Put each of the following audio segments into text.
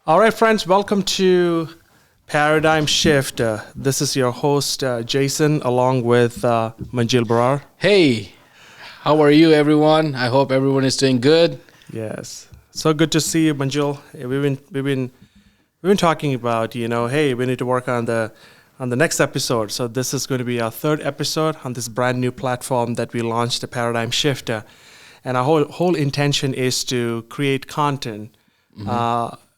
All right, friends, welcome to Paradigm Shift. This is your host, Jason, along with Manjeel Baral. Hey, how are you, everyone? I hope everyone is doing good. Yes, so good to see you, Manjeel. We've been talking about, hey, we need to work on the next episode. So this is going to be our third episode on this brand new platform that we launched, the Paradigm Shift, and our whole intention is to create content.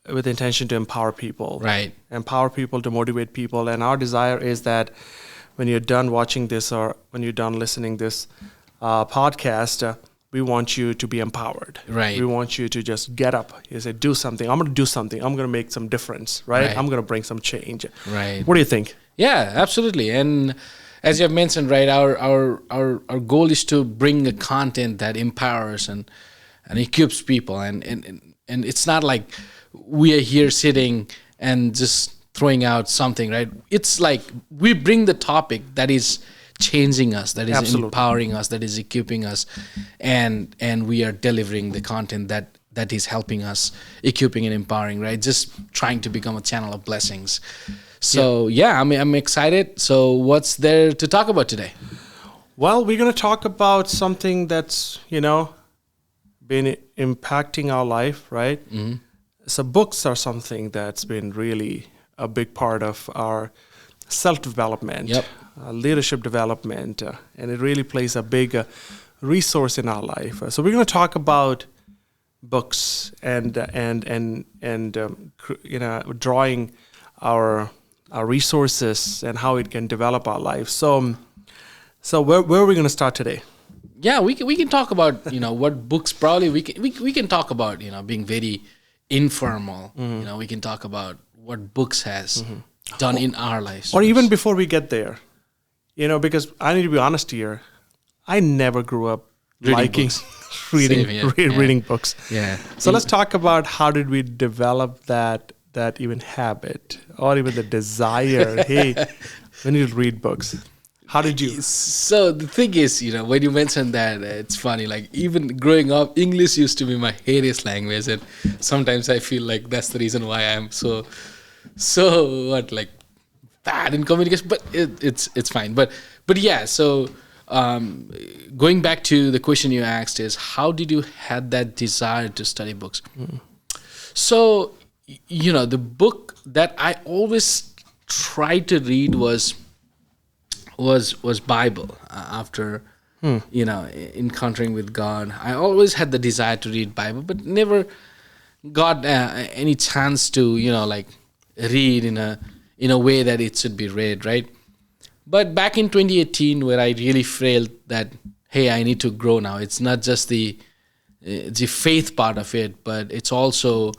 With the intention to empower people. Right. Empower people, to motivate people. And our desire is that when you're done watching this or when you're done listening this podcast, we want you to be empowered. Right. We want you to just get up. You say, do something. I'm going to do something. I'm going to make some difference, right? I'm going to bring some change. Right. What do you think? Yeah, absolutely. And as you have mentioned, right, our goal is to bring a content that empowers and equips people. And it's not like we are here sitting and just throwing out something, right? It's like we bring the topic that is changing us, that is Absolutely. empowering us, that is equipping us, and we are delivering the content that is helping us, equipping and empowering, right? Just trying to become a channel of blessings. So I'm excited. So what's there to talk about today? Well, we're going to talk about something that's, been impacting our life, right? Mm-hmm. So books are something that's been really a big part of our self-development, leadership development, and it really plays a big resource in our life. So we're going to talk about books and drawing our resources and how it can develop our life. So where are we going to start today? Yeah, we can talk about what books. Probably we can talk about being very informal. Mm-hmm. We can talk about what books has done in our lives. Or even before we get there, because I need to be honest here, I never grew up liking reading books. Yeah. So let's talk about how did we develop that even habit or even the desire. Hey, we need to read books. How did you? So the thing is, when you mentioned that, it's funny. Like even growing up, English used to be my hairiest language, and sometimes I feel like that's the reason why I'm so bad in communication. But it's fine. But yeah. So going back to the question you asked is, how did you had that desire to study books? So the book that I always tried to read was Bible. After encountering with God, I always had the desire to read Bible, but never got any chance to read in a way that it should be read, right? But back in 2018, where I really felt that, hey, I need to grow now. It's not just the faith part of it, but it's also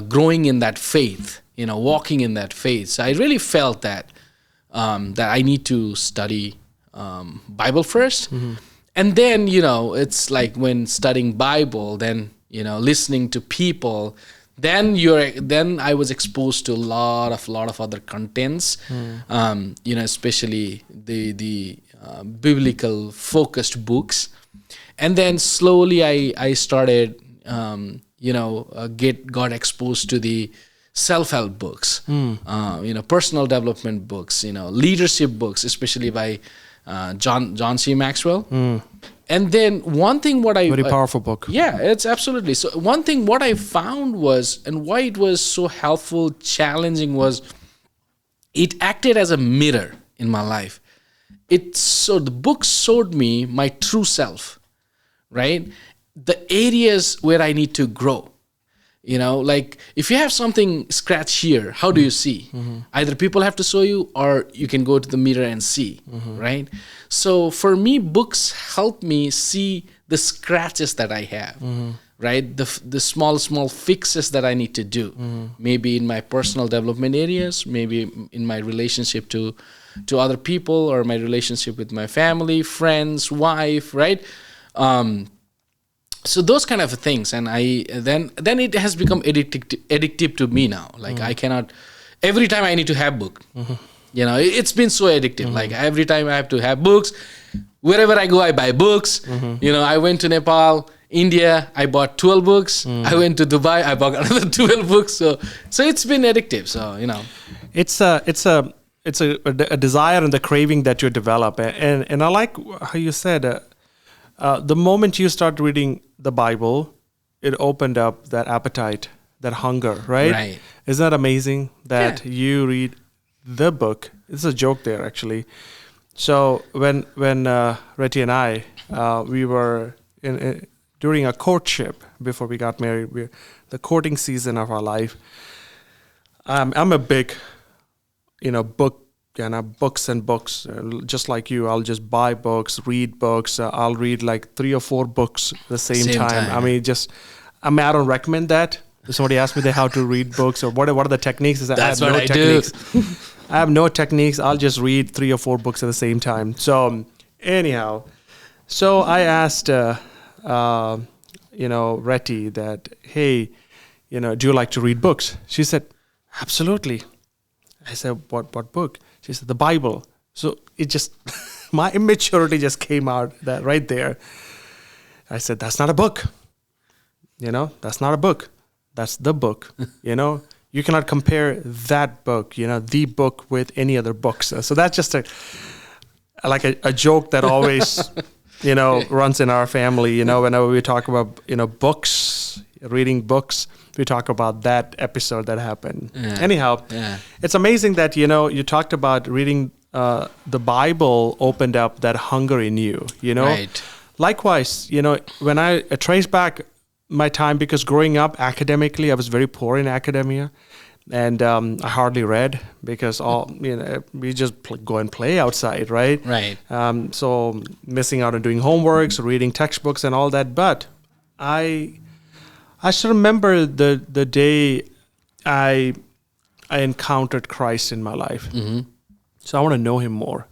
growing in that faith, walking in that faith. So I really felt that I need to study Bible first. Mm-hmm. And then, it's like when studying Bible, then, listening to people, then I was exposed to a lot of other contents, especially the biblical focused books. And then slowly I started, got exposed to the self-help books, personal development books, leadership books, especially by John C. Maxwell. And then one thing very powerful book. Yeah, it's absolutely. So one thing what I found was, and why it was so helpful, challenging, was it acted as a mirror in my life. The book showed me my true self, right? The areas where I need to grow. Like if you have something scratch here, how do you see? Either people have to show you, or you can go to the mirror and see, right? So for me, books help me see the scratches that I have, right? The small fixes that I need to do, maybe in my personal development areas, maybe in my relationship to other people, or my relationship with my family, friends, wife, right? So those kind of things, and then it has become addictive to me now. Like I cannot, every time I need to have book. It's been so addictive. Like every time I have to have books, wherever I go, I buy books. I went to Nepal. India, I bought 12 books. I went to Dubai, I bought another 12 books. So it's been addictive. So, It's a desire and the craving that you develop, and I like how you said the moment you start reading the Bible, it opened up that appetite, that hunger, right? Right. Isn't that amazing that you read the book? It's a joke there, actually. So when Reti and I we were during a courtship before we got married, the courting season of our life. I'm a big books and books. Just like you, I'll just buy books, read books. I'll read like 3 or 4 books at the same time. I don't recommend that. If somebody asks me how to read books or what are the techniques, I have no techniques. I have no techniques. I'll just read 3 or 4 books at the same time. So anyhow, I asked Reti that, hey, do you like to read books? She said, absolutely. I said, what book? She said, the Bible. So it just, my immaturity just came out that right there. I said, that's not a book. That's not a book. That's the book. You cannot compare that book, the book with any other books. So that's just a joke that always, runs in our family. Whenever we talk about, books, reading books, we talk about that episode that happened. Yeah. Anyhow, it's amazing that, you talked about reading the Bible opened up that hunger in you, Right. Likewise, when I trace back my time, because growing up academically, I was very poor in academia. And I hardly read because we just go and play outside, right? Right. So missing out on doing homeworks, reading textbooks and all that. But I still remember the day I encountered Christ in my life. Mm-hmm. So I want to know him more.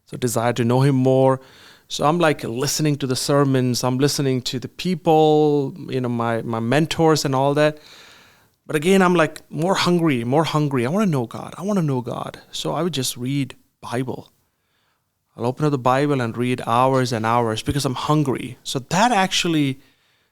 So desire to know him more. So I'm like listening to the sermons. I'm listening to the people, my mentors and all that. But again, I'm like more hungry. I want to know God. So I would just read Bible. I'll open up the Bible and read hours and hours because I'm hungry. So that actually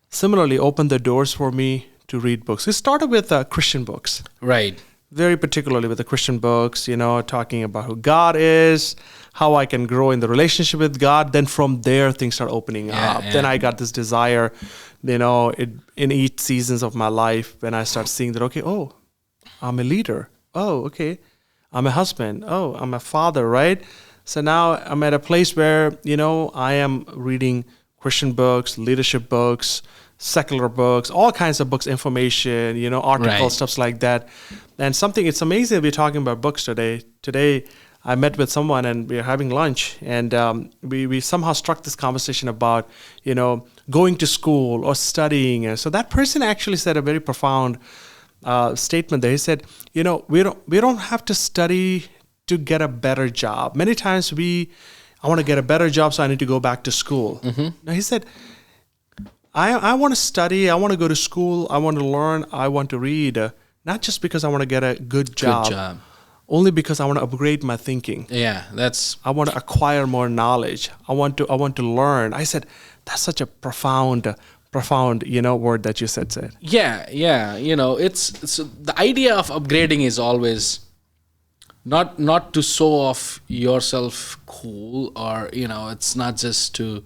similarly opened the doors for me to read books. It started with Christian books. Right. Very particularly with the Christian books, talking about who God is, how I can grow in the relationship with God. Then from there, things start opening up. Yeah. Then I got this desire, in each seasons of my life when I start seeing that, okay, I'm a leader. Oh, okay. I'm a husband. Oh, I'm a father, right? So now I'm at a place where, I am reading Christian books, leadership books, secular books, all kinds of books, information, articles, right. Stuff like that. And it's amazing that we're talking about books today. Today, I met with someone and we were having lunch, and we somehow struck this conversation about, going to school or studying. And so that person actually said a very profound statement there. He said, we don't have to study to get a better job. Many times I want to get a better job, so I need to go back to school. Mm-hmm. Now he said, I want to study, I want to go to school, I want to learn, I want to read, not just because I want to get a good job. Only because I want to upgrade my thinking. Yeah, I want to acquire more knowledge. I want to learn. I said, that's such a profound, word that you said. Yeah. It's the idea of upgrading is always not to show off yourself cool, or it's not just to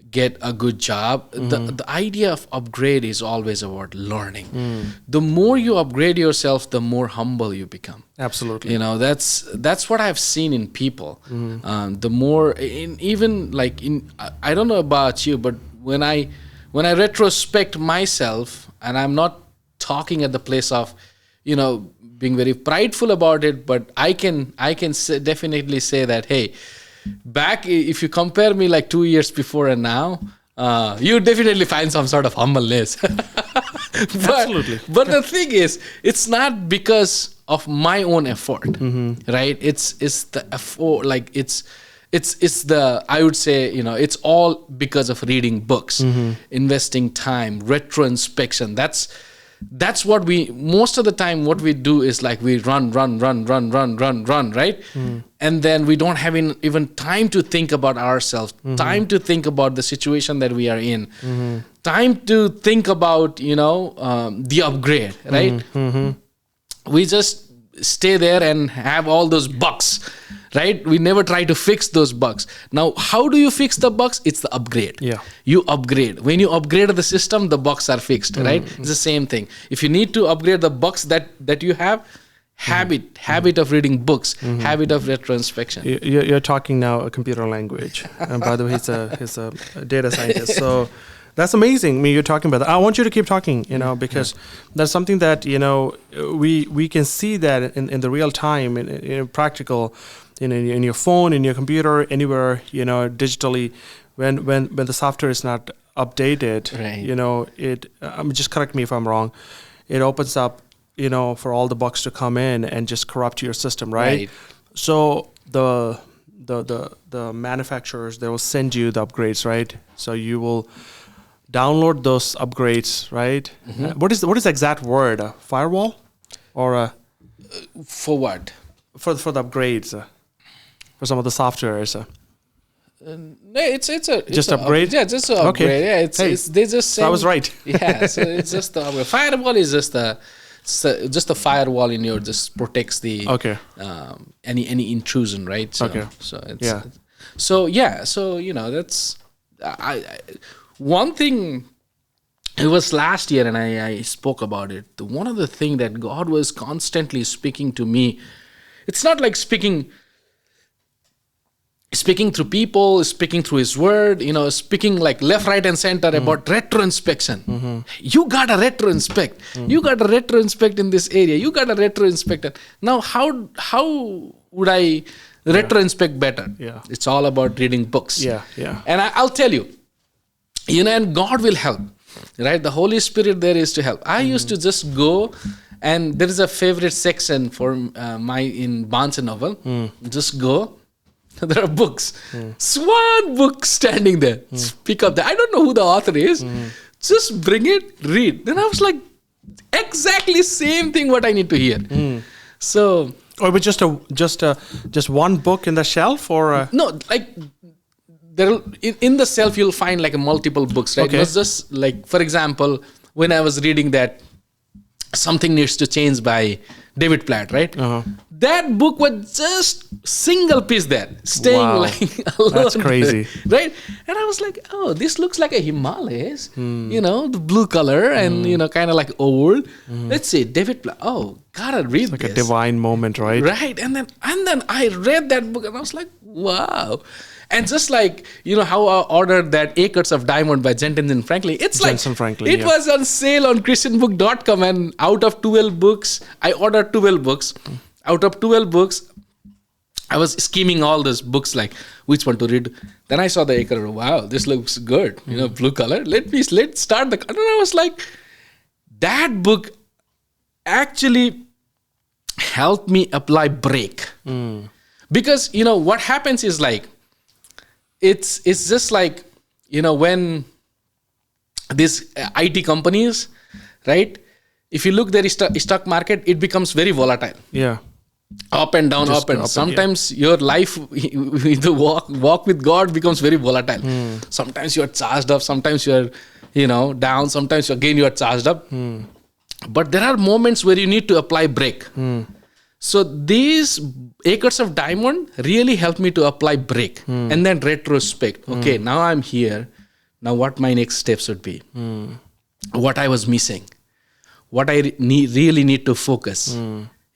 get a good job. Mm-hmm. The idea of upgrade is always about learning. The more you upgrade yourself, the more humble you become. Absolutely. That's what I've seen in people. The more I don't know about you, but when I retrospect myself, and I'm not talking at the place of being very prideful about it, but I can definitely say that, hey, back, if you compare me like 2 years before and now, you definitely find some sort of humbleness. Absolutely. But the thing is, it's not because of my own effort, right? It's the effort, like it's the, I would say, it's all because of reading books, investing time, retrospection. that's what most of the time what we do is like we run, right? And then we don't have even time to think about ourselves, time to think about the situation that we are in, time to think about, the upgrade, right? We just stay there and have all those bugs, right? We never try to fix those bugs. Now, how do you fix the bugs? It's the upgrade. Yeah. You upgrade. When you upgrade the system, the bugs are fixed, right? It's the same thing. If you need to upgrade the bugs that you have, habit of reading books, habit of retrospection. You're talking now a computer language. And by the way, he's a data scientist. So that's amazing. I mean, you're talking about that. I want you to keep talking, because that's something that, we can see that in the real time, in practical, in your phone, in your computer, anywhere, digitally, when the software is not updated, right. Just correct me if I'm wrong, it opens up, for all the bugs to come in and just corrupt your system, right? So the manufacturers, they will send you the upgrades, right? So you will download those upgrades, right? What is the exact word? A firewall, or for what? For the upgrades, for some of the softwares. No, it's just upgrade. Yeah, just an upgrade. Okay. Yeah, it's they just. So I was right. Yeah, so it's just the upgrade. Firewall is just a firewall in your just protects the any intrusion, right? So, So it's So that's one thing. It was last year, and I spoke about it. One of the things that God was constantly speaking to me, it's not like speaking through people, speaking through His Word, speaking like left, right, and center about retroinspection. You got to retroinspect. You got to retroinspect in this area. You got to retroinspect. Now, how would I retroinspect better? Yeah. It's all about reading books. Yeah. And I'll tell you, and God will help, right? The Holy Spirit there is to help. I used to just go, and there is a favorite section for in Barnes & Noble. Just go. There are books. One book standing there. Pick up that. I don't know who the author is. Just bring it, read. Then I was like, exactly same thing what I need to hear. So, or with just one book in the shelf, or no, like there in the shelf you'll find like multiple books, right? Okay. It was just like, for example, when I was reading that Something Needs to Change by David Platt, right? That book was just single piece there, staying like alone. That's crazy, there, right? And I was like, oh, this looks like a Himalayas, the blue color and kind of like old. Let's see, David Platt. Oh, gotta read like this. a divine moment, right? Right, and then I read that book and I was like, wow. And just like, how I ordered that Acres of Diamond by Jensen Franklin. It's Jensen like, Franklin, it was on sale on christianbook.com, and out of 12 books, I ordered 12 books. Out of 12 books, I was skimming all those books, like which one to read. Then I saw the Acre. Wow, this looks good. Blue color. Let's start the. And I was like, that book actually helped me apply break. Because, what happens is like, it's just like, when these IT companies, right? If you look their stock market, it becomes very volatile. Yeah. Up and down, up and sometimes your life, the walk with God becomes very volatile. Sometimes you're charged up, sometimes you're, down, sometimes again you're charged up. But there are moments where you need to apply break. So these Acres of Diamond really helped me to apply break and then retrospect. Okay, now I'm here. Now what my next steps would be. What I was missing. What I really need to focus.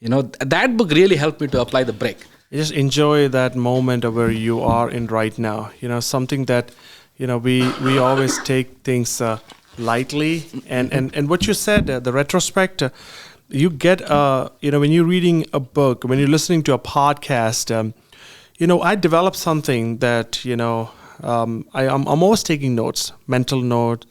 That book really helped me to apply the break. You just enjoy that moment of where you are in right now. Something that, we always take things lightly. And what you said, the retrospect, you get, when you're reading a book, when you're listening to a podcast, I developed something that, I'm always taking notes, mental note,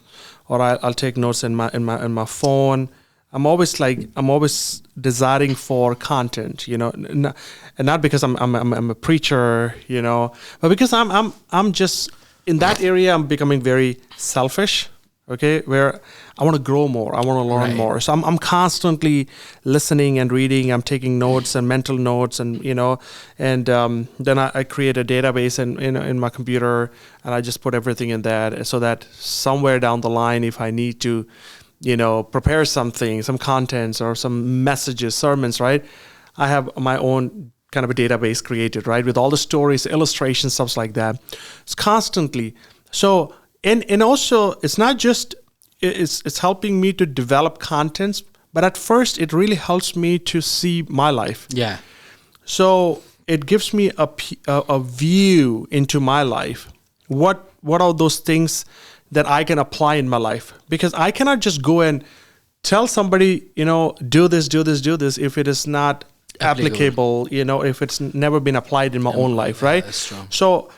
or I'll take notes in my phone. I'm always desiring for content, and not because I'm a preacher, but because I'm just in that area. I'm becoming very selfish. okay, where I want to grow more, I want to learn Right. more. So I'm constantly listening and reading. I'm taking notes and mental notes, and then I create a database in my computer, and I just put everything in that, so that somewhere down the line, if I need to, prepare something, some contents or some messages, sermons, right? I have my own kind of a database created, right, with all the stories, illustrations, stuff like that. It's constantly. So, and also, it's not just it's helping me to develop contents, but at first, it really helps me to see my life. Yeah. So it gives me a view into my life. What are those things that I can apply in my life? Because I cannot just go and tell somebody, do this, if it is not applicable, if it's never been applied in my own life, right? That's true. So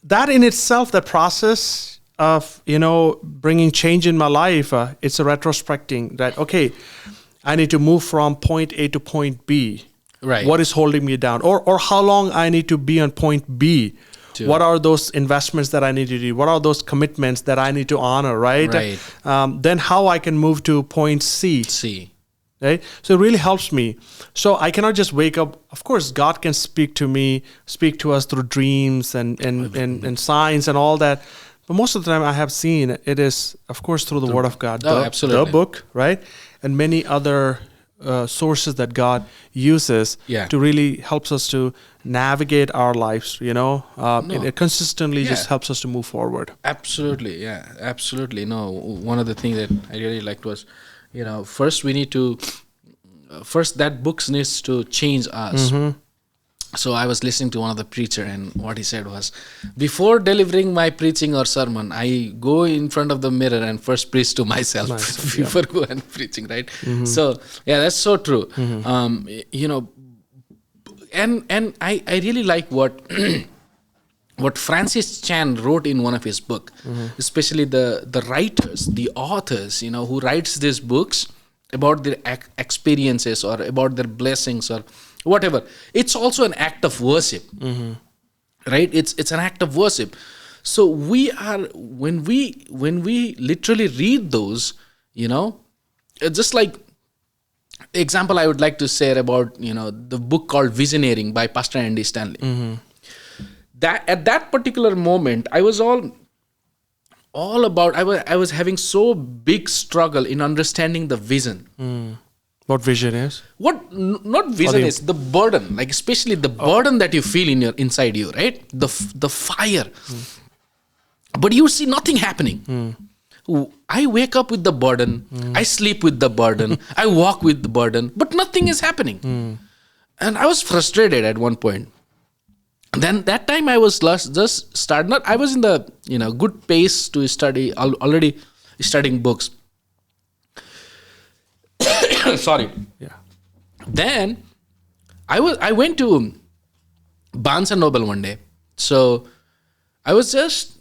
that in itself, the process of, bringing change in my life, it's a retrospecting that, okay, I need to move from point A to point B. Right. What is holding me down? Or how long I need to be on point B? Sure. What are those investments that I need to do? What are those commitments that I need to honor, right? Then how I can move to point C. Right? So it really helps me. So I cannot just wake up. Of course, God can speak to us through dreams and signs and all that. But most of the time I have seen it is, of course, through the Word of God, absolutely. the book, right? And many other sources that God uses to really helps us to navigate our lives, it consistently just helps us to move forward. Absolutely. Yeah, absolutely. No, one of the things that I really liked was, first we need to, that books needs to change us. Mm-hmm. So I was listening to one of the preacher, and what he said was, before delivering my preaching or sermon, I go in front of the mirror and first preach to myself before go and preaching, right? Mm-hmm. So yeah, that's so true. Mm-hmm. And I really like what what Francis Chan wrote in one of his book, especially the writers, the authors, who writes these books about their experiences or about their blessings or whatever. It's also an act of worship, right? It's an act of worship. So we are, when we literally read those, just like example I would like to say about, the book called Visioneering by Pastor Andy Stanley. Mm-hmm. That at that particular moment, I was all about, I was having so big struggle in understanding the vision. What vision is? Not vision is the burden, like especially the burden that you feel inside you, right? The fire. But you see nothing happening. I wake up with the burden. I sleep with the burden. I walk with the burden, but nothing is happening. And I was frustrated at one point. Then that time I was just starting. I was in the good pace to study, already studying books. Sorry. Yeah. Then I went to Barnes and Noble one day. So I was just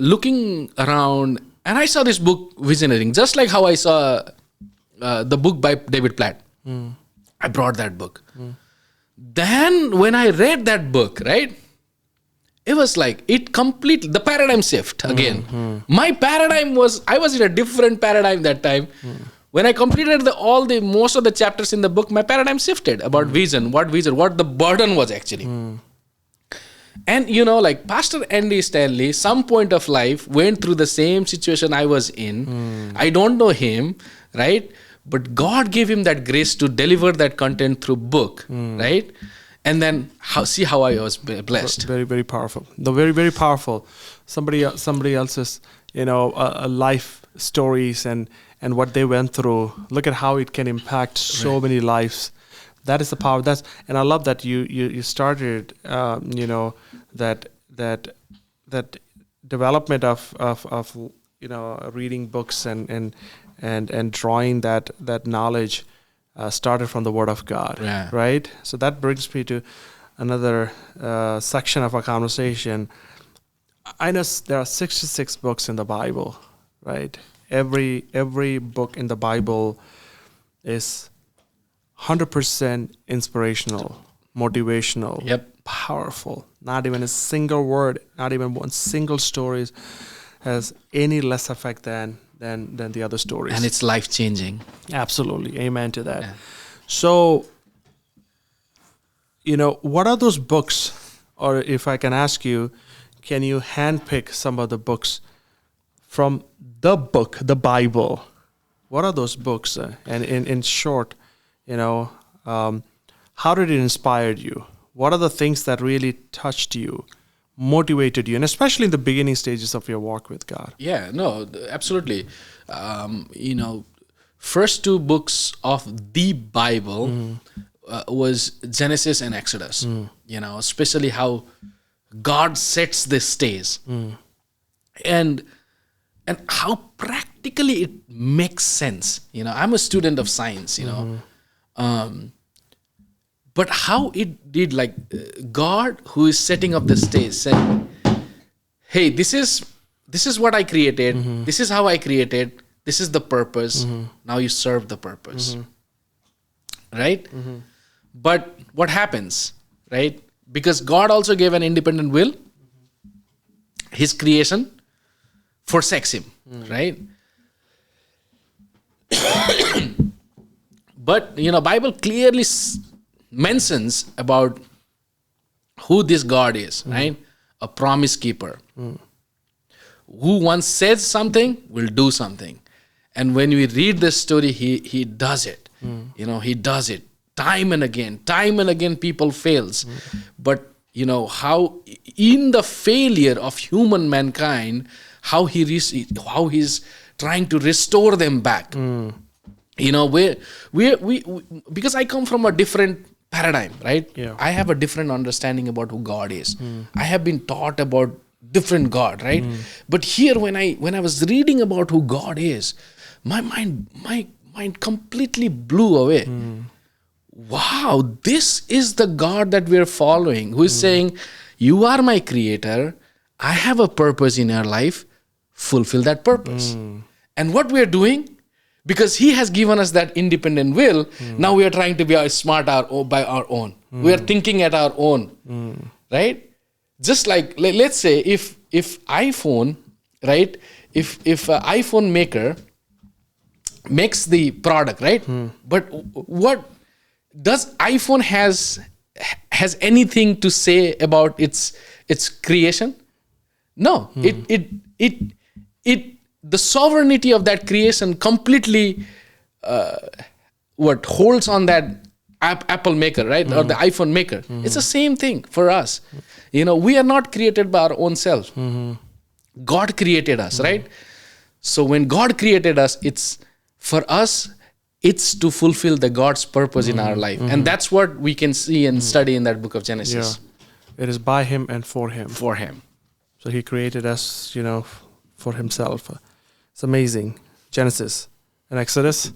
looking around, and I saw this book, Visioneering, just like how I saw the book by David Platt. I brought that book. Then when I read that book, right, it was like the paradigm shift again. My paradigm I was in a different paradigm that time. When I completed most of the chapters in the book, my paradigm shifted about vision, what the burden was actually. And like Pastor Andy Stanley, some point of life went through the same situation I was in. I don't know him, right? But God gave him that grace to deliver that content through book, right? And then see how I was blessed. Very, very powerful. Very, very powerful. Somebody else's, life stories and what they went through. Look at how it can impact so many lives. That is the power. And I love that you started, that development of reading books and drawing that knowledge started from the Word of God, right? So that brings me to another section of our conversation. I know there are 66 books in the Bible, right? Every book in the Bible is 100% inspirational, motivational, powerful. Not even a single word, not even one single story has any less effect than than the other stories. And it's life changing. Absolutely. Amen to that. Yeah. So, what are those books, or if I can ask you, can you handpick some of the books from the book, the Bible? What are those books? And in short, how did it inspire you? What are the things that really touched you, motivated you, and especially in the beginning stages of your walk with God? Yeah, no, absolutely. First two books of the Bible was Genesis and Exodus. Especially how God sets the stage, and how practically it makes sense. I'm a student of science. But how it did, like God, who is setting up the stage, saying, "Hey, this is what I created. This is how I created. This is the purpose. Now you serve the purpose." Right? But what happens, right? Because God also gave an independent will, His creation forsakes Him, right? But Bible clearly mentions about who this God is, right? A promise keeper, who once said something will do something, and when we read this story, he does it. He does it time and again. Time and again, people fails, but how in the failure of human mankind, how he's trying to restore them back. We because I come from a different paradigm, right? Yeah. I have a different understanding about who God is. I have been taught about different God, right? But here, when I was reading about who God is, my mind completely blew away. Wow, this is the God that we're following, who is saying, "You are my creator. I have a purpose in your life. Fulfill that purpose." And what we're doing, because He has given us that independent will, now we are trying to be smart by our own. We are thinking at our own, right? Just like, let's say, if iPhone, right? If iPhone maker makes the product, right? But what does iPhone has anything to say about its creation? No, the sovereignty of that creation completely holds on that Apple maker, right? Or the iPhone maker. It's the same thing for us. We are not created by our own self. God created us, right? So when God created us, it's to fulfill the God's purpose in our life. And that's what we can see and study in that book of Genesis. Yeah. It is by Him and for Him. For Him. So He created us, for Himself. It's amazing. Genesis and Exodus.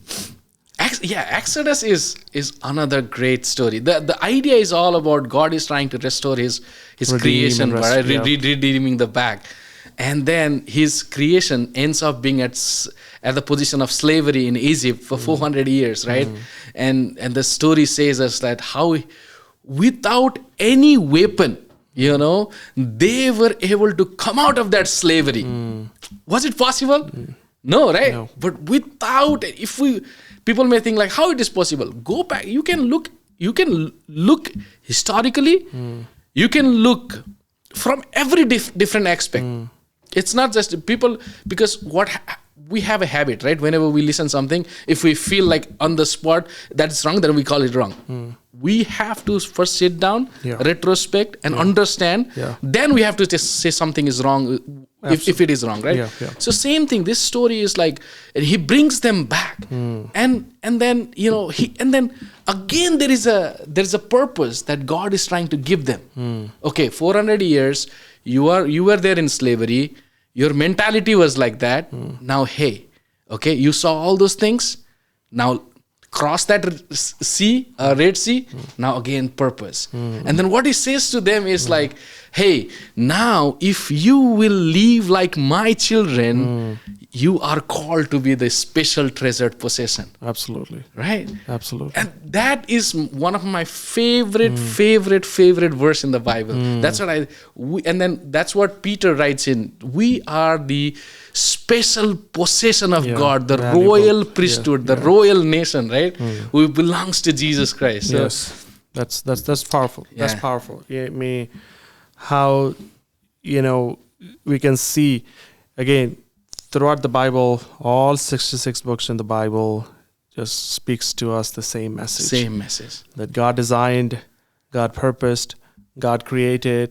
Exodus is another great story. The idea is all about God is trying to restore His creation, right? Redeeming the back. And then His creation ends up being at the position of slavery in Egypt for 400 years, right? And the story says us that how without any weapon, they were able to come out of that slavery. Was it possible? No, right? No. But without, people may think like, how it is possible? Go back. You can look historically. You can look from every different aspect. It's not just people, because we have a habit, right? Whenever we listen something, if we feel like on the spot that's wrong, then we call it wrong. We have to first sit down, retrospect, and understand. Then we have to just say something is wrong if it is wrong, right? So same thing. This story is like He brings them back, and then again there is a purpose that God is trying to give them. Okay, 400 years you were there in slavery. Your mentality was like that. Now, hey, okay, you saw all those things. Now, cross that Red Sea. Now, again, purpose. And then what He says to them is like, hey, now if you will live like my children, you are called to be the special treasured possession. Absolutely. Right? Absolutely. And that is one of my favorite verse in the Bible. That's what and then that's what Peter writes in. We are the special possession of God, the valuable. royal priesthood, the royal nation, right? Who belongs to Jesus Christ. So, Yes. That's powerful. That's Yeah. powerful. Yeah, how, we can see, again, throughout the Bible, all 66 books in the Bible just speaks to us the same message. Same message. That God designed, God purposed, God created.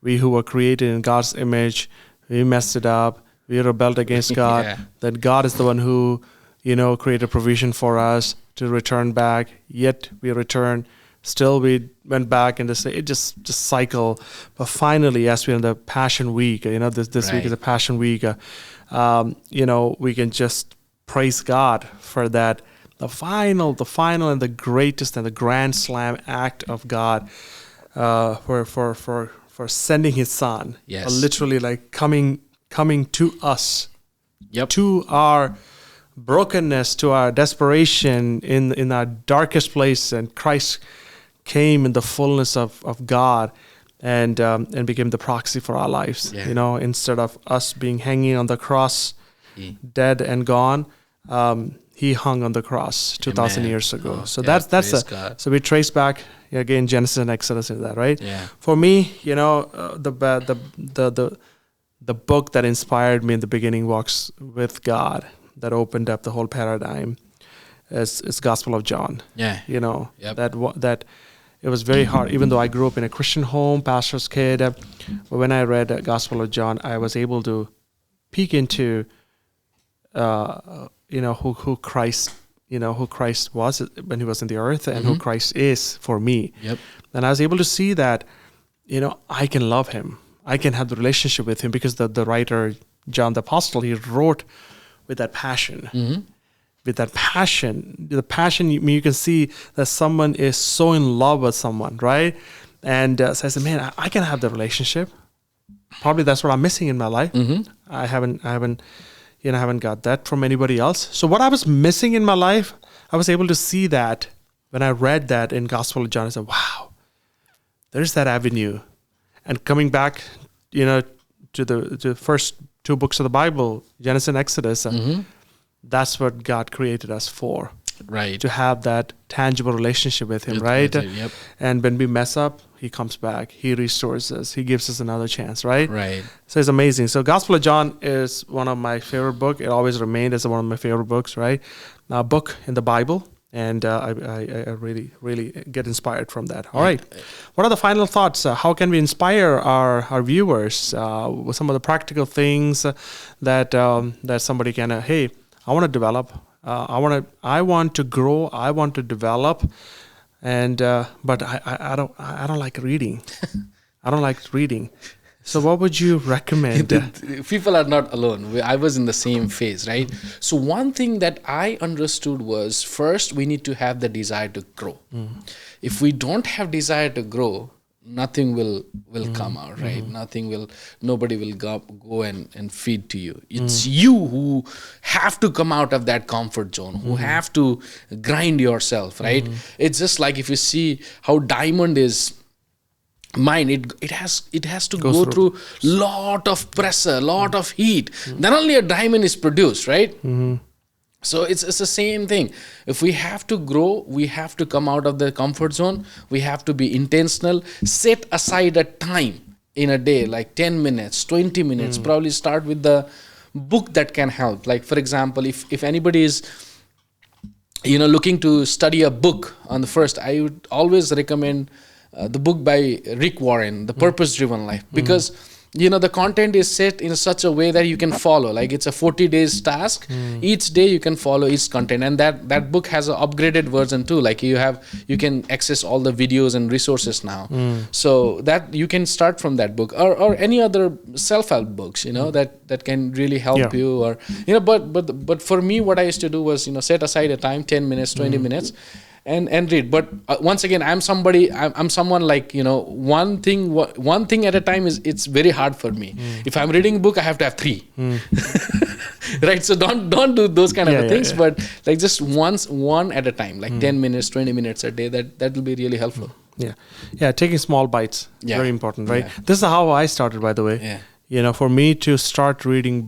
We who were created in God's image, we messed it up. We rebelled against God. Yeah. That God is the one who, created provision for us to return back. Yet we return. Still, we went back and it just cycle. But finally, as we're in the Passion Week, this week is a Passion Week. We can just praise God for that. The final, and the greatest and the grand slam act of God, for sending His Son. Yes. Literally, like coming to us, Yep. to our brokenness, to our desperation in our darkest place, and Christ came in the fullness of God and became the proxy for our lives. Yeah. Instead of us being hanging on the cross, dead and gone, He hung on the cross 2,000 years ago. So that's God. so we trace back again Genesis and Exodus in that, right? Yeah. For me, the book that inspired me in the beginning, Walks with God, that opened up the whole paradigm, is Gospel of John. Yeah. Yep. That it was very hard, even though I grew up in a Christian home, pastor's kid. But when I read Gospel of John, I was able to peek into, who Christ, who Christ was when He was in the earth, and who Christ is for me. Yep. And I was able to see that, I can love Him. I can have the relationship with Him, because the writer, John the Apostle, he wrote with that passion. With that passion, you can see that someone is so in love with someone, right? And so I said, man, I can have the relationship. Probably that's what I'm missing in my life. I haven't got that from anybody else. So what I was missing in my life, I was able to see that when I read that in Gospel of John. I said, wow, there's that avenue. And coming back, to the first two books of the Bible, Genesis and Exodus, that's what God created us for. Right. To have that tangible relationship with Him, right? Yep. And when we mess up, He comes back. He restores us. He gives us another chance, right? Right. So it's amazing. So Gospel of John is one of my favorite books. It always remained as one of my favorite books, right? A book in the Bible. And I really, really get inspired from that. All right. What are the final thoughts? How can we inspire our viewers with some of the practical things that somebody can, hey, I want to develop. I want to grow. I want to develop, but I don't like reading. I don't like reading. So what would you recommend? People are not alone. I was in the same phase, right? So one thing that I understood was, first we need to have the desire to grow. If we don't have desire to grow, nothing will come out, right? Nobody will go and feed to you. It's you who have to come out of that comfort zone, who have to grind yourself, right? It's just like if you see how diamond is mine, it has to go through lot of pressure, lot of heat. Then only a diamond is produced, right? So it's the same thing. If we have to grow, we have to come out of the comfort zone. We have to be intentional. Set aside a time in a day, like 10 minutes, 20 minutes. Probably start with the book that can help. Like, for example, if anybody is looking to study a book on the first, I would always recommend the book by Rick Warren, The Purpose Driven Life, because the content is set in such a way that you can follow. Like, it's a 40 days task. Each day you can follow each content, and that book has an upgraded version too. Like, you can access all the videos and resources now. So that you can start from that book, or any other self-help books, that can really help you. Or but for me, what I used to do was set aside a time, 10 minutes, 20 minutes, and read. But once again, I'm someone like, one thing at a time is it's very hard for me. If I'm reading a book, I have to have three. Right, so don't do those kind of things, but like just one at a time, like 10 minutes, 20 minutes a day. That will be really helpful. Yeah, taking small bites, very important, right? This is how I started, by the way. For me to start reading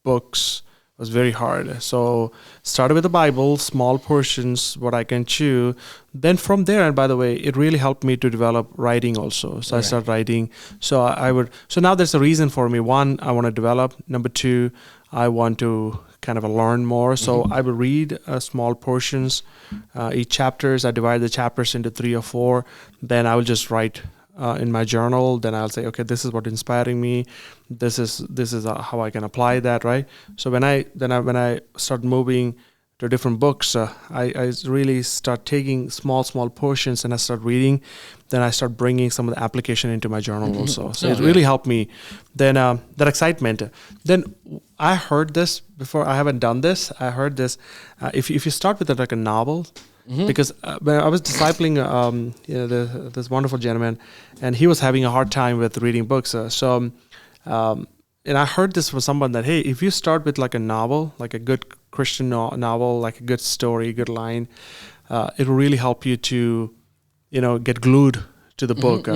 books was very hard. So started with the Bible, small portions, what I can chew. Then from there, and by the way, it really helped me to develop writing also. So I started writing. So so now there's a reason for me. One, I want to develop. Number two, I want to kind of learn more. So I will read small portions, each chapters. I divide the chapters into 3 or 4. Then I will just write in my journal. Then I'll say, okay, this is what inspiring me. This is how I can apply that, right? So when I start moving to different books, I really start taking small portions and I start reading. Then I start bringing some of the application into my journal also. So it really helped me. Then that excitement. Then I heard this before. I haven't done this. I heard this. If you start with like a novel, because when I was discipling this wonderful gentleman, and he was having a hard time with reading books. And I heard this from someone that, hey, if you start with like a novel, like a good Christian novel, like a good story, good line, it will really help you to, get glued to the book.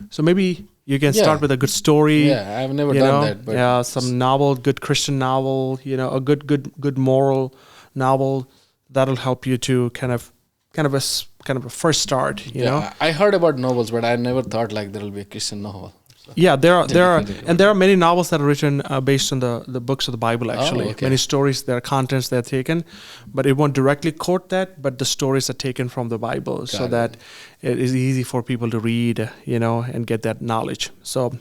So maybe you can start with a good story. Yeah, I've never done that. But some novel, good Christian novel, a good moral novel that'll help you to kind of a first start. You know. I heard about novels, but I never thought like there will be a Christian novel. So. Yeah, there are many novels that are written based on the books of the Bible. Actually, many stories, there are contents that are taken, but it won't directly quote that. But the stories are taken from the Bible, so that it is easy for people to read, and get that knowledge. So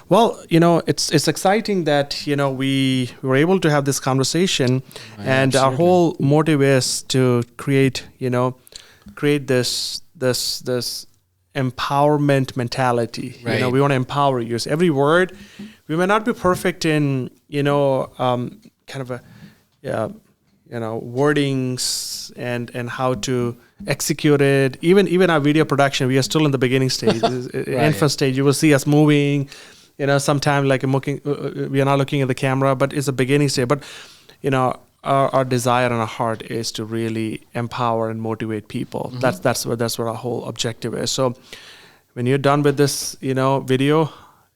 well, it's exciting that we were able to have this conversation, and our whole motive is to create this empowerment mentality. Right. We want to empower you. So every word, we may not be perfect in kind of wordings and how to execute it. Even our video production, we are still in the beginning stage, infant stage. You will see us moving. Sometime like we are not looking at the camera, but it's a beginning stage. But our desire and our heart is to really empower and motivate people. That's what our whole objective is. So when you're done with this, video,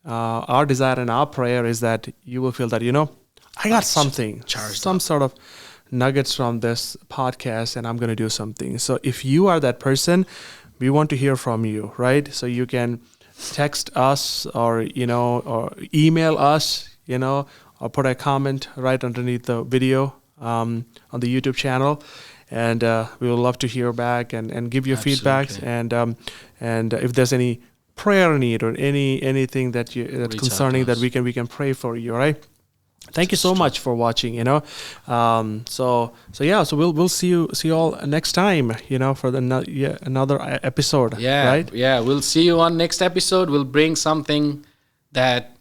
our desire and our prayer is that you will feel that, I got something, some sort of nuggets from this podcast, and I'm going to do something. So if you are that person, we want to hear from you, right? So you can text us or email us, or put a comment right underneath the video on the YouTube channel, and we would love to hear back and give you feedbacks, and if there's any prayer need or anything that's concerning that we can pray for you. All right. Thank you so much for watching. So we'll see you all next time. For another episode. Yeah. Right. Yeah. We'll see you on next episode. We'll bring something that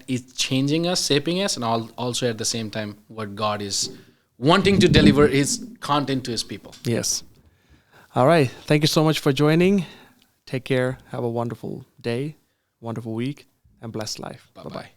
is changing us, shaping us, and also at the same time, what God is wanting to deliver His content to His people. Yes. All right. Thank you so much for joining. Take care. Have a wonderful day, wonderful week, and blessed life. Bye-bye.